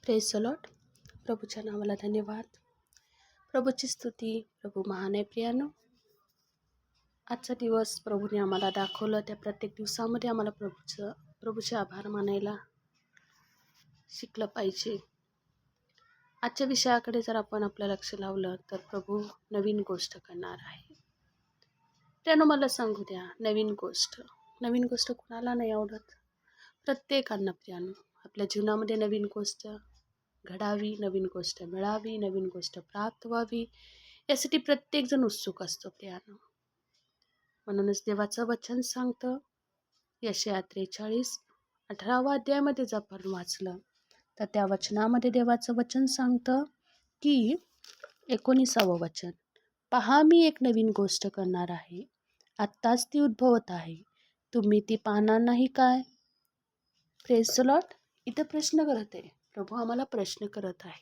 Praise the Lord. प्रभूच्या नावाला धन्यवाद. प्रभूची स्तुती. प्रभू महान आहे प्रियानो. आजचा दिवस प्रभूने आम्हाला दाखवलं, त्या प्रत्येक दिवसामध्ये आम्हाला प्रभूचे आभार मानायला शिकलं पाहिजे. आजच्या विषयाकडे जर आपण आपलं लक्ष लावलं तर प्रभू नवीन गोष्ट करणार आहे. त्यानं मला सांगू द्या, नवीन गोष्ट कुणाला नाही आवडत? प्रत्येकांना प्रियानो आपल्या जीवनामध्ये नवीन गोष्ट घडावी, नवीन गोष्ट मिळावी, नवीन गोष्ट प्राप्त व्हावी, यासाठी प्रत्येकजण उत्सुक असतो प्रियानो. म्हणूनच देवाचं वचन सांगतं, यशाया 43:18 अध्यायामध्ये जर आपण वाचलं तर त्या वचनामध्ये देवाचं वचन सांगतं की 19वं वचन, पहा मी एक नवीन गोष्ट करणार आहे, आत्ताच ती उद्भवत आहे, तुम्ही ती पाहणार नाही काय? Praise the Lord. इथं प्रश्न करत आहे प्रभू, आम्हाला प्रश्न करत आहे,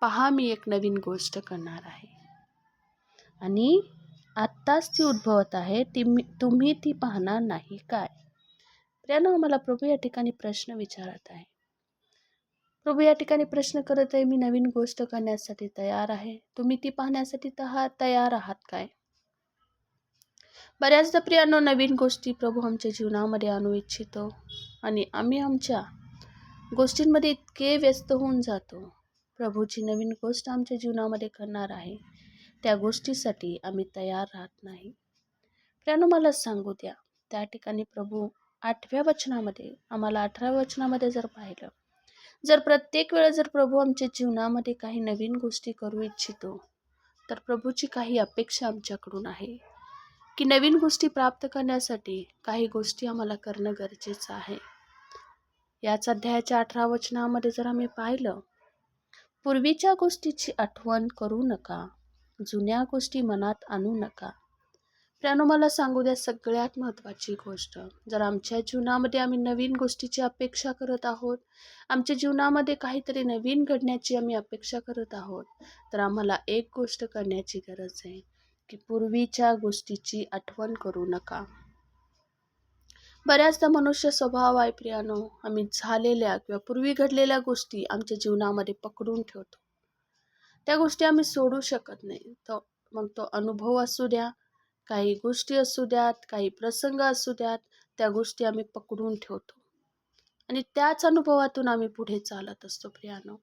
पहा मी एक नवीन गोष्ट करणार आहे आणि आत्ताच ती उद्भवत आहे, तुम्ही ती पाहणार नाही काय? प्रियानो, आम्हाला प्रभू या ठिकाणी प्रश्न विचारत आहे. प्रभू या ठिकाणी प्रश्न करत आहे, मी नवीन गोष्ट करण्यासाठी तयार आहे, तुम्ही ती पाहण्यासाठी तयार आहात काय? बऱ्याचदा प्रियानो नवीन गोष्टी प्रभू आमच्या जीवनामध्ये आणू इच्छितो आणि आम्ही आमच्या गोष्टींमध्ये इतके व्यस्त होऊन जातो. प्रभूची नवीन गोष्ट आमच्या जीवनामध्ये करणार आहे, त्या गोष्टीसाठी आम्ही तयार राहत नाही. प्रियानो, मला सांगू द्या, त्या ठिकाणी प्रभू 8व्या वचनामध्ये, आम्हाला 18व्या वचनामध्ये जर पाहिलं, जर प्रत्येक वेळेस जर प्रभू आमच्या जीवनामध्ये काही नवीन गोष्टी करू इच्छितो तर प्रभूची काही अपेक्षा आमच्याकडून आहे की नवीन गोष्टी प्राप्त करण्यासाठी काही गोष्टी आम्हाला करणं गरजेचं आहे. याच अध्यायाच्या 18 वचनामध्ये जर आम्ही पाहिलं, पूर्वीच्या गोष्टीची आठवण करू नका, जुन्या गोष्टी मनात आणू नका. प्रियानो, मला सांगू द्या, सगळ्यात महत्त्वाची गोष्ट, जर आमच्या जीवनामध्ये आम्ही नवीन गोष्टीची अपेक्षा करत आहोत, आमच्या जीवनामध्ये काहीतरी नवीन घडण्याची आम्ही अपेक्षा करत आहोत, तर आम्हाला एक गोष्ट करण्याची गरज आहे की पूर्वीच्या गोष्टीची आठवण करू नका. बऱ्याचदा मनुष्य स्वभाव आहे प्रियानो, आम्ही झालेल्या किंवा पूर्वी घडलेल्या गोष्टी आमच्या जीवनामध्ये पकडून ठेवतो. त्या गोष्टी आम्ही सोडू शकत नाही. मग तो अनुभव असू द्या, काही गोष्टी असू द्यात, काही प्रसंग असू द्यात, त्या गोष्टी आम्ही पकडून ठेवतो आणि त्याच अनुभवातून आम्ही पुढे चालत असतो प्रियानो.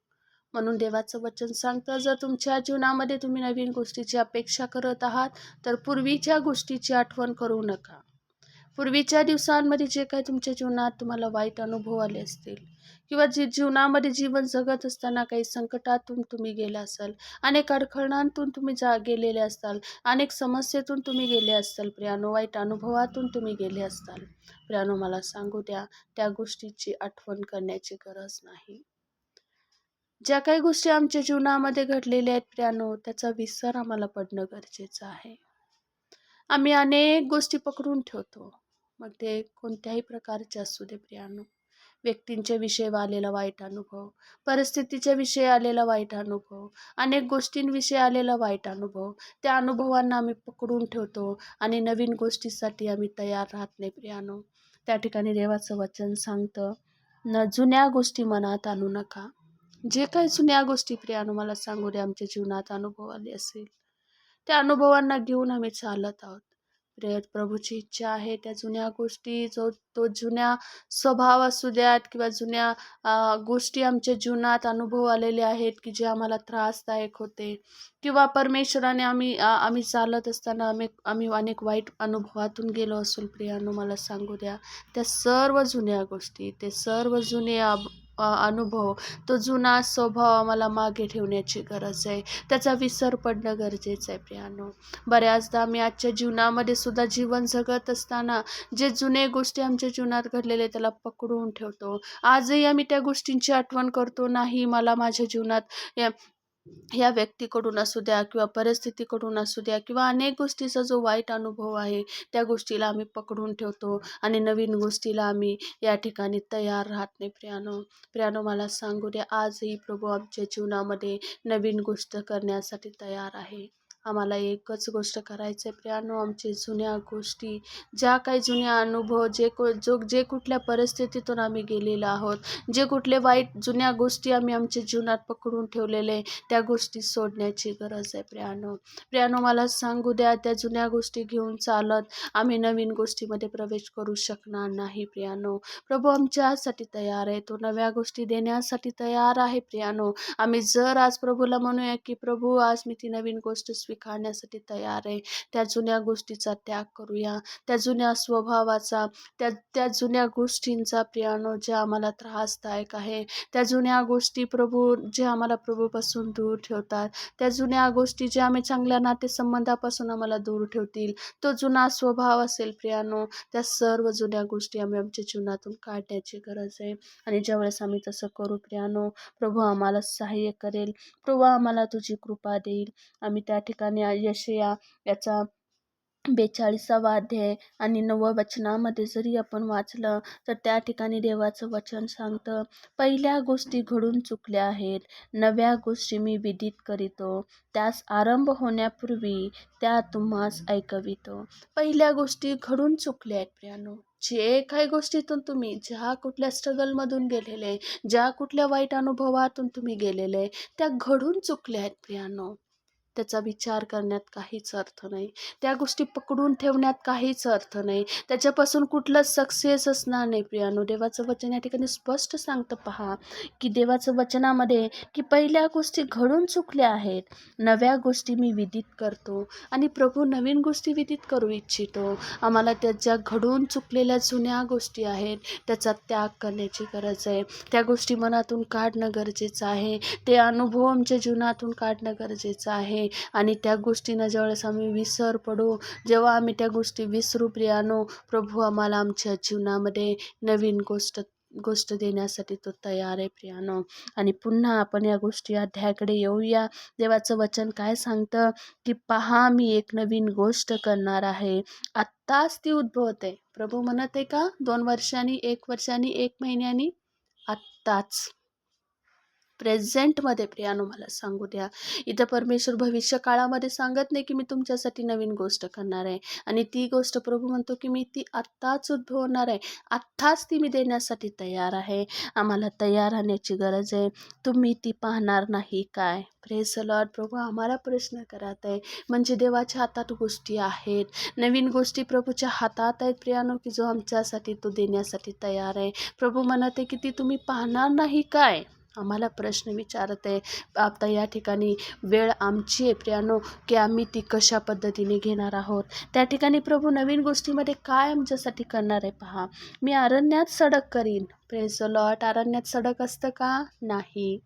म्हणून देवाचं वचन सांगतं, जर तुमच्या जीवनामध्ये तुम्ही नवीन गोष्टीची अपेक्षा करत आहात तर पूर्वीच्या गोष्टीची आठवण करू नका. पूर्वीच्या दिवसांमध्ये जे काही तुमच्या जीवनात तुम्हाला वाईट अनुभव आले असतील किंवा जीवनामध्ये जीवन जगत असताना काही संकटातून तुम्ही गेला असाल, अनेक अडखळणांतून तुम्ही गेलेले असाल, अनेक समस्येतून तुम्ही गेले असाल प्रियानो, वाईट अनुभवातून तुम्ही गेले असाल, प्रियानो, मला सांगू द्या, त्या गोष्टीची आठवण करण्याची गरज नाही. ज्या काही गोष्टी आमच्या जीवनामध्ये घडलेल्या आहेत प्रियानो, त्याचा विसर आम्हाला पडणं गरजेचं आहे. आम्ही अनेक गोष्टी पकडून ठेवतो, मग ते कोणत्याही प्रकारचे असू दे प्रियानो. व्यक्तींच्या विषयी आलेला वाईट अनुभव, परिस्थितीच्या विषयी आलेला वाईट अनुभव, अनेक गोष्टींविषयी आलेला वाईट अनुभव, त्या अनुभवांना आम्ही पकडून ठेवतो आणि नवीन गोष्टीसाठी आम्ही तयार राहत नाही प्रियानो. त्या ठिकाणी देवाचं वचन सांगतं, जुन्या गोष्टी मनात आणू नका. जे काही जुन्या गोष्टी प्रियानो, मला सांगू दे, आमच्या जीवनात अनुभव आले असेल, त्या अनुभवांना घेऊन आम्ही चालत आहोत. प्रभूची इच्छा आहे त्या जुन्या गोष्टी, तो जुन्या स्वभाव असू द्यात किंवा जुन्या गोष्टी आमच्या जीवनात अनुभव आलेले आहेत की जे आम्हाला त्रासदायक होते किंवा परमेश्वराने आम्ही चालत असताना आम्ही अनेक वाईट अनुभवातून गेलो असेल प्रियानो, मला सांगू द्या, त्या सर्व जुन्या गोष्टी, ते सर्व जुने अनुभव, तो जुना स्वभाव आम्हाला मागे ठेवण्याची गरज आहे. त्याचा विसर पडणं गरजेचं आहे प्रियानो. बऱ्याचदा आम्ही आजच्या जीवनामध्ये सुद्धा जीवन जगत असताना जे जुने गोष्टी आमच्या जीवनात घडलेले त्याला पकडून ठेवतो. आजही आम्ही त्या गोष्टींची आठवण करतो, नाही, मला माझ्या जीवनात या व्यक्तीकडून असू द्या किंवा परिस्थितीकडून असू द्या किंवा अनेक गोष्टीचा जो वाईट अनुभव आहे, त्या गोष्टीला आम्ही पकडून ठेवतो आणि नवीन गोष्टीला आम्ही या ठिकाणी तयार राहत नाही प्रियानो, मला सांगू द्या, आजही प्रभू आमच्या जीवनामध्ये नवीन गोष्ट करण्यासाठी तयार आहे. आम्हाला एकच गोष्ट करायचं आहे प्रियानो, आमची जुन्या गोष्टी, ज्या काही जुन्या अनुभव, जे कुठल्या परिस्थितीतून आम्ही गेलेलो आहोत, जे कुठले वाईट जुन्या गोष्टी आम्ही आमच्या जीवनात पकडून ठेवलेले, त्या गोष्टी सोडण्याची गरज आहे प्रियानो. प्रियानो, मला सांगू द्या, त्या जुन्या गोष्टी घेऊन चालत आम्ही नवीन गोष्टीमध्ये प्रवेश करू शकणार नाही प्रियानो. प्रभू आमच्यासाठी तयार आहे, तो नव्या गोष्टी देण्यासाठी तयार आहे प्रियानो. आम्ही जर आज प्रभूला म्हणूया की प्रभू, आज मी ती नवीन गोष्ट स्वीकारण्यासाठी तयार आहे, त्या जुन्या गोष्टीचा त्याग करूया, त्या जुन्या स्वभावाचा, त्या जुन्या गोष्टींचा प्रियानो, ज्या आम्हाला त्रासदायक आहे, त्या जुन्या गोष्टी प्रभू, जे आम्हाला प्रभूपासून दूर ठेवतात, त्या जुन्या गोष्टी ज्या आम्ही चांगल्या नातेसंबंधापासून आम्हाला दूर ठेवतील, तो जुना स्वभाव असेल प्रियानो, त्या सर्व जुन्या गोष्टी आम्ही आमच्या जीवनातून काढण्याची गरज आहे. आणि ज्यावेळेस आम्ही तसं करू प्रियानो, प्रभू आम्हाला सहाय्य करेल, प्रभू आम्हाला तुझी कृपा देईल. आम्ही त्या ठिकाणी यशया याचा 42वा अध्याय आणि 9व्या वचनामध्ये जरी आपण वाचलं तर त्या ठिकाणी देवाचं वचन सांगतं, पहिल्या गोष्टी घडून चुकल्या आहेत, नव्या गोष्टी मी विदित करीतो, त्यास आरंभ होण्यापूर्वी त्या तुम्हास ऐकवितो. पहिल्या गोष्टी घडून चुकल्या आहेत प्रियानो. जे काही गोष्टीतून तुम्ही, ज्या कुठल्या स्ट्रगलमधून गेलेले, ज्या कुठल्या वाईट अनुभवातून तुम्ही गेलेले, त्या घडून चुकल्या आहेत प्रियानो. त्याचा विचार करण्यात काहीच अर्थ नाही, त्या गोष्टी पकडून ठेवण्यात काहीच अर्थ नाही, त्याच्यापासून कुठलंच सक्सेस असणार नाही प्रियानो. देवाचं वचन या ठिकाणी स्पष्ट सांगतं पहा, की देवाचं वचनामध्ये की पहिल्या गोष्टी घडून चुकल्या आहेत, नव्या गोष्टी मी विदित करतो. आणि प्रभू नवीन गोष्टी विदित करू इच्छितो. आम्हाला त्या ज्या घडून चुकलेल्या जुन्या गोष्टी आहेत, त्याचा त्याग करण्याची गरज आहे. त्या गोष्टी मनातून काढणं गरजेचं आहे, ते अनुभव आमच्या जीवनातून काढणं गरजेचं आहे. आणि त्या गोष्टींना ज्यावेळेस आम्ही विसर पडू, जेव्हा आम्ही त्या गोष्टी विसरू प्रियानो, प्रभू आम्हाला आमच्या जीवनामध्ये नवीन गोष्ट देण्यासाठी तो तयार आहे प्रियानो. आणि पुन्हा आपण या गोष्टी अध्यायाकडे येऊया. देवाचं वचन काय सांगतं, की पहा मी एक नवीन गोष्ट करणार आहे, आत्ताच ती उद्भवते. प्रभू म्हणत आहे का 2 वर्षांनी, 1 वर्षांनी, 1 महिन्यानी? आत्ताच, प्रेझेंटमध्ये प्रियानो. मला सांगू द्या, इथं परमेश्वर भविष्य काळामध्ये सांगत नाही की मी तुमच्यासाठी नवीन गोष्ट करणार आहे, आणि ती गोष्ट प्रभू म्हणतो की मी ती आत्ताच उद्भवणार आहे, आत्ताच ती मी देण्यासाठी तयार आहे. आम्हाला तयार राहण्याची गरज आहे. तुम्ही ती पाहणार नाही काय? Praise the Lord. प्रभू आम्हाला प्रश्न करत आहे, म्हणजे देवाच्या हातात गोष्टी आहेत, नवीन गोष्टी प्रभूच्या हातात आहेत प्रियानो, की जो आमच्यासाठी तो देण्यासाठी तयार आहे. प्रभू म्हणत आहे की ती तुम्ही पाहणार नाही काय? आम्हाला प्रश्न विचारत आहे. आता या ठिकाणी वेळ आमची आहे प्रियानो, की आम्ही ती कशा पद्धतीने घेणार आहोत. त्या ठिकाणी प्रभू नवीन गोष्टीमध्ये काय आमच्यासाठी करणार आहे पहा. मी अरण्यात सडक करीन. Praise the Lord. अरण्यात सडक असतं का? नाही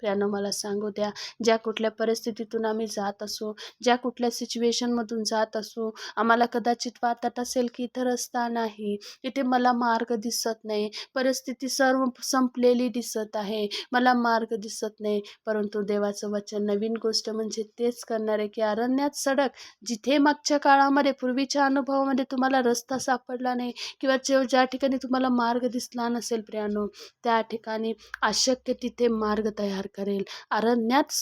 प्रियानो. मला सांगू द्या, ज्या कुठल्या परिस्थितीतून आम्ही जात असू, ज्या कुठल्या सिच्युएशनमधून जात असू, आम्हाला कदाचित वाटत असेल की इथं रस्ता नाही, इथे मला मार्ग दिसत नाही, परिस्थिती सर्व संपलेली दिसत आहे, मला मार्ग दिसत नाही. परंतु देवाचं वचन नवीन गोष्ट म्हणजे तेच करणार आहे, की अरण्यात सडक. जिथे मागच्या काळामध्ये, पूर्वीच्या अनुभवामध्ये तुम्हाला रस्ता सापडला नाही, किंवा ज्या ठिकाणी तुम्हाला मार्ग दिसला नसेल प्रियानो, त्या ठिकाणी अशक्य तिथे मार्ग तयार करेल. अरण्यात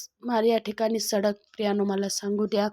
या ठिकाणी सडक. प्रियानो मला सांगू द्या,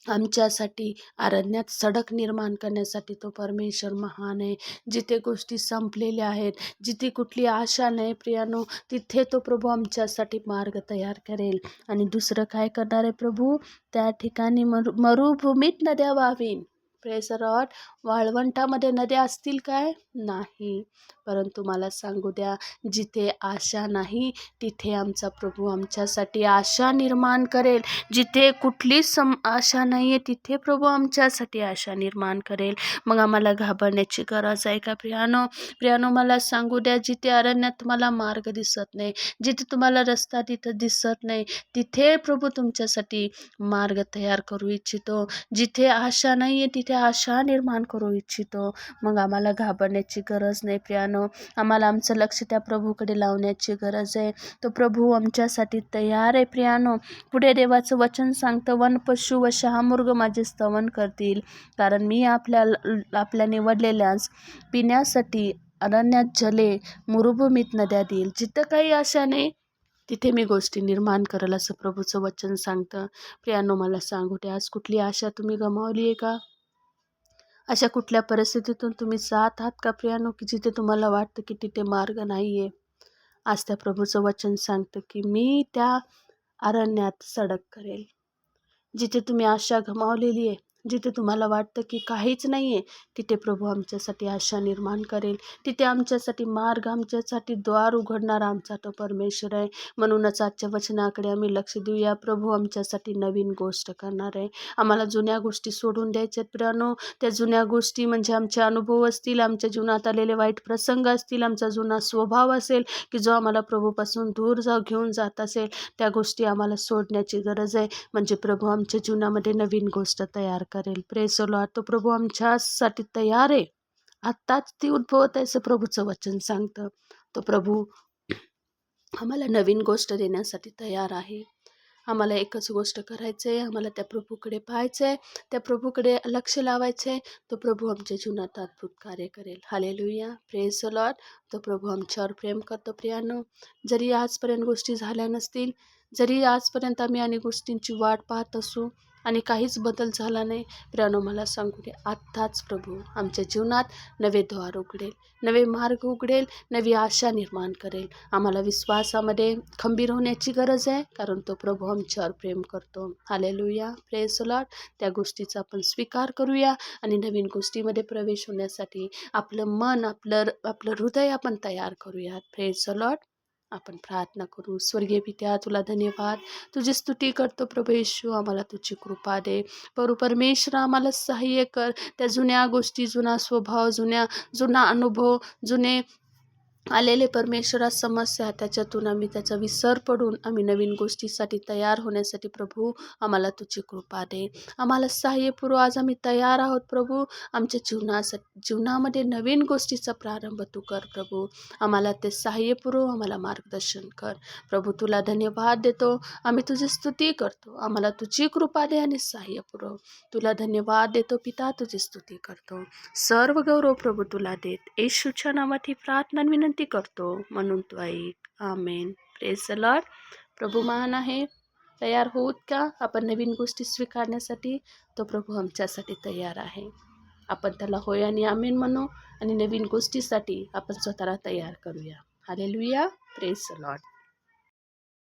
आमच्यासाठी अरण्यात सडक निर्माण करण्यासाठी तो परमेश्वर महान आहे. जिथे गोष्टी संपलेल्या आहेत, जिथे कुठली आशा नाही प्रियानो, तिथे तो प्रभू आमच्यासाठी मार्ग तयार करेल. आणि दुसरं काय करणार आहे प्रभू? त्या ठिकाणी मरुभूमीत नद्या वाहीन. Praise the Lord. वाळवंटामध्ये नद्या असतील काय? नाही. परंतु मला सांगू द्या, जिथे आशा नाही तिथे आमचा प्रभू आमच्यासाठी आशा निर्माण करेल. जिथे कुठलीच आशा नाही आहे तिथे प्रभू आमच्यासाठी आशा निर्माण करेल. मग आम्हाला घाबरण्याची गरज आहे का प्रियानो? प्रियानो मला सांगू द्या, जिथे अरण्यात तुम्हाला मार्ग दिसत नाही, जिथे तुम्हाला रस्ता तिथं दिसत नाही, तिथे प्रभू तुमच्यासाठी मार्ग तयार करू इच्छितो. जिथे आशा नाही आहे तिथे आशा निर्माण करू इच्छितो. मग आम्हाला घाबरण्याची गरज नाही प्रियानो. आम्हाला आमचं लक्ष त्या प्रभूकडे लावण्याची गरज आहे. तो प्रभू आमच्यासाठी तयार आहे प्रियानो. पुढे देवाचं वचन सांगतं, वन पशु व शहामृग माझे स्तवन करतील, कारण मी आपल्या निवडलेल्यास पिण्यासाठी अरण्यात जले, मरुभूमीत नद्या देईल. जिथं काही आशा नाही तिथे मी गोष्टी निर्माण करेल असं प्रभूचं वचन सांगतं. प्रियांनो, मला सांगू द्या, आज कुठली आशा तुम्ही गमावली आहे का? अशा कुठल्या परिस्थितीतून तुम्ही जात आहात का प्रियांनो, की जिथे तुम्हाला वाटतं की तिथे मार्ग नाही आहे? आज त्या प्रभूचं वचन सांगतं की मी त्या अरण्यात सडक करेल. जिथे तुम्ही आशा गमावलेली आहे, जिथे तुम्हाला वाटतं की काहीच नाही आहे, तिथे प्रभू आमच्यासाठी आशा निर्माण करेल. तिथे आमच्यासाठी मार्ग, आमच्यासाठी द्वार उघडणारा आमचा तो परमेश्वर आहे. म्हणूनच आजच्या वचनाकडे आम्ही लक्ष देऊया. प्रभू आमच्यासाठी नवीन गोष्ट करणार आहे. आम्हाला जुन्या गोष्टी सोडून द्यायच्यात प्रियांनो. त्या जुन्या गोष्टी म्हणजे आमचे अनुभव असतील, आमच्या जीवनात आलेले वाईट प्रसंग असतील, आमचा जुना स्वभाव असेल, की जो आम्हाला प्रभूपासून दूर घेऊन जात असेल, त्या गोष्टी आम्हाला सोडण्याची गरज आहे. म्हणजे प्रभू आमच्या जीवनामध्ये नवीन गोष्ट तयार करेल. Praise the Lord. तो प्रभू आमच्यासाठी तयार आहे. आत्ताच ती उद्भवत आहे असं प्रभूचं वचन सांगतं. तो प्रभू आम्हाला नवीन गोष्ट देण्यासाठी तयार आहे. आम्हाला एकच गोष्ट करायचं आहे, आम्हाला त्या प्रभूकडे पाहायचं आहे, त्या प्रभूकडे लक्ष लावायचं आहे. तो प्रभू आमच्या जीवनात अद्भुत कार्य करेल. Hallelujah, praise the Lord. तो प्रभू आमच्यावर प्रेम करतो प्रियांनो. जरी आजपर्यंत गोष्टी झाल्या नसतील, जरी आजपर्यंत आम्ही अनेक गोष्टींची वाट पाहत असू आणि काहीच बदल झाला नाही, प्रियांनो, मला सांगू दे, आत्ताच प्रभू आमच्या जीवनात नवे द्वार उघडेल, नवे मार्ग उघडेल, नवी आशा निर्माण करेल. आम्हाला विश्वासामध्ये खंबीर होण्याची गरज आहे, कारण तो प्रभू आमच्यावर प्रेम करतो. Hallelujah, praise the Lord. त्या गोष्टीचा आपण स्वीकार करूया आणि नवीन गोष्टीमध्ये प्रवेश होण्यासाठी आपलं मन, आपलं हृदय आपण तयार करूया. Praise the Lord. आपण प्रार्थना करू. स्वर्गीय पित्या, तुला धन्यवाद. तुझी स्तुती करतो प्रभू येशू. आम्हाला तुझी कृपा दे. प्रभू परमेश्वर, आम्हाला सहाय्य कर. त्या जुन्या गोष्टी, जुना स्वभाव, जुना अनुभव, जुने आलेले परमेश्वरा समस्या, त्याच्यातून आम्ही त्याचा विसर पडून आम्ही नवीन गोष्टीसाठी तयार होण्यासाठी प्रभू आम्हाला तुझी कृपा दे. आम्हाला सहाय्य पुरव. आज आम्ही तयार आहोत प्रभू. आमच्या जीवनामध्ये नवीन गोष्टीचा प्रारंभ तू कर प्रभू. आम्हाला ते सहाय्य पुरव, आम्हाला मार्गदर्शन कर प्रभू. तुला धन्यवाद देतो. आम्ही तुझी स्तुती करतो. आम्हाला तुझी कृपा दे आणि सहाय्य पुरव. तुला धन्यवाद देतो पिता, तुझी स्तुती करतो. सर्व गौरव प्रभू तुला देत येशूच्या नावात ही प्रार्थना आणि विनंती करतो, म्हणून तू ऐक. आमेन. Praise the Lord. प्रभू महान आहे. तयार होत का आपण नवीन गोष्टी स्वीकारण्यासाठी? तो प्रभू आमच्यासाठी तयार आहे. आपण त्याला होय आणि आमेन म्हणू आणि नवीन गोष्टीसाठी आपण स्वतःला तयार करूया. हालेलुया. Praise the Lord.